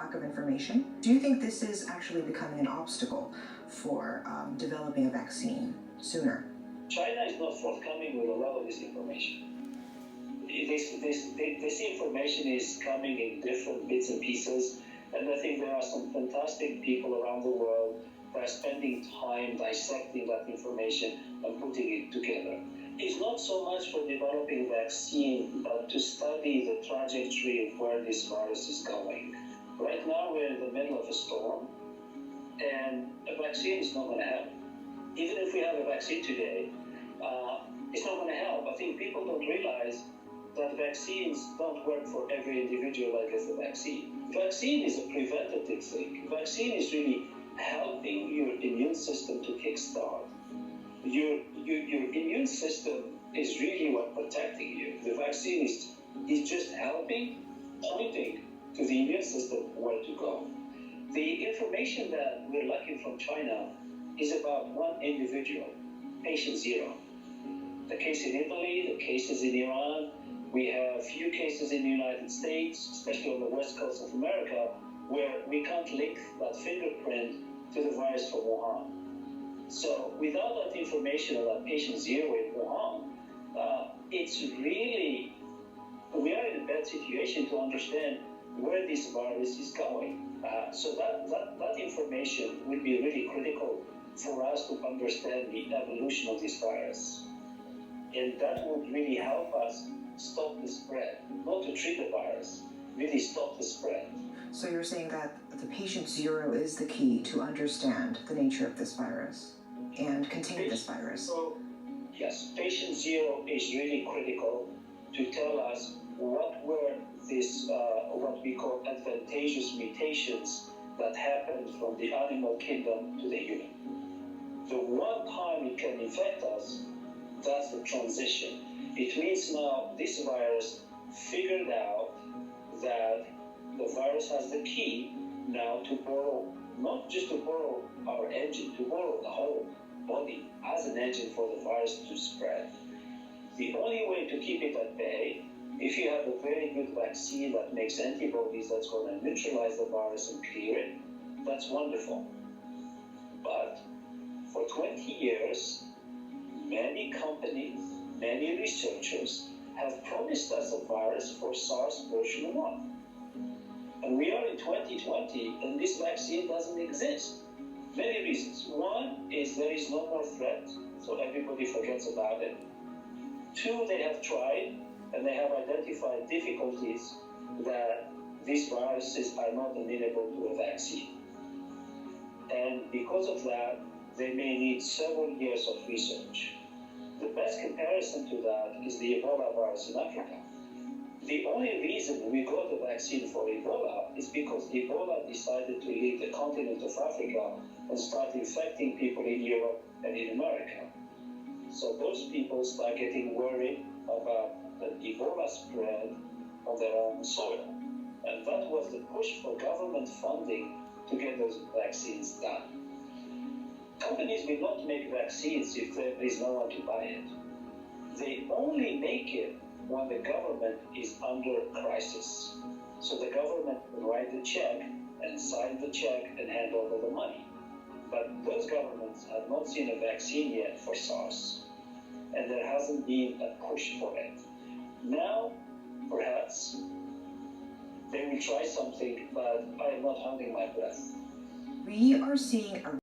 lack of information. Do you think this is actually becoming an obstacle for developing a vaccine sooner? China is not forthcoming with a lot of this information. This information is coming in different bits and pieces, and I think there are some fantastic people around the world that are spending time dissecting that information and putting it together. It's not so much for developing a vaccine, but to study the trajectory of where this virus is going. Right now, we're in the middle of a storm, and a vaccine is not going to help. Even if we have a vaccine today, it's not going to help. I think people don't realize that vaccines don't work for every individual that gets the vaccine. Vaccine is a preventative thing. Vaccine is really helping your immune system to kickstart. Your immune system is really what protecting you. The vaccine is just helping, pointing to the immune system where to go. The information that we're lacking from China is about one individual, patient zero. The case in Italy, the cases in Iran, we have few cases in the United States, especially on the west coast of America, where we can't link that fingerprint to the virus from Wuhan. So without that information about patient zero in Wuhan, it's really, we are in a bad situation to understand where this virus is going. So that information will be really critical for us to understand the evolution of this virus. And that would really help us stop the spread, not to treat the virus, really stop the spread. So you're saying that the patient zero is the key to understand the nature of this virus and contain this virus? So, yes, patient zero is really critical to tell us what were these, what we call advantageous mutations that happened from the animal kingdom to the human. The one time it can infect us, that's the transition. It means now this virus figured out that the virus has the key now to borrow, not just to borrow our engine, to borrow the whole body as an engine for the virus to spread. The only way to keep it at bay, if you have a very good vaccine that makes antibodies that's going to neutralize the virus and clear it, that's wonderful. But for 20 years, many companies, many researchers have promised us a virus for SARS version 1. And we are in 2020 and this vaccine doesn't exist. Many reasons. One is there is no more threat, so everybody forgets about it. Two, they have tried and they have identified difficulties that these viruses are not amenable to a vaccine. And because of that, they may need several years of research. The best comparison to that is the Ebola virus in Africa. The only reason we got a vaccine for Ebola is because Ebola decided to leave the continent of Africa and start infecting people in Europe and in America. So those people start getting worried about the Ebola spread on their own soil. And that was the push for government funding to get those vaccines done. Companies will not make vaccines if there is no one to buy it. They only make it when the government is under crisis. So the government will write the check and sign the check and hand over the money. But those governments have not seen a vaccine yet for SARS, and there hasn't been a push for it. Now, perhaps, they will try something, but I am not holding my breath. We are seeing a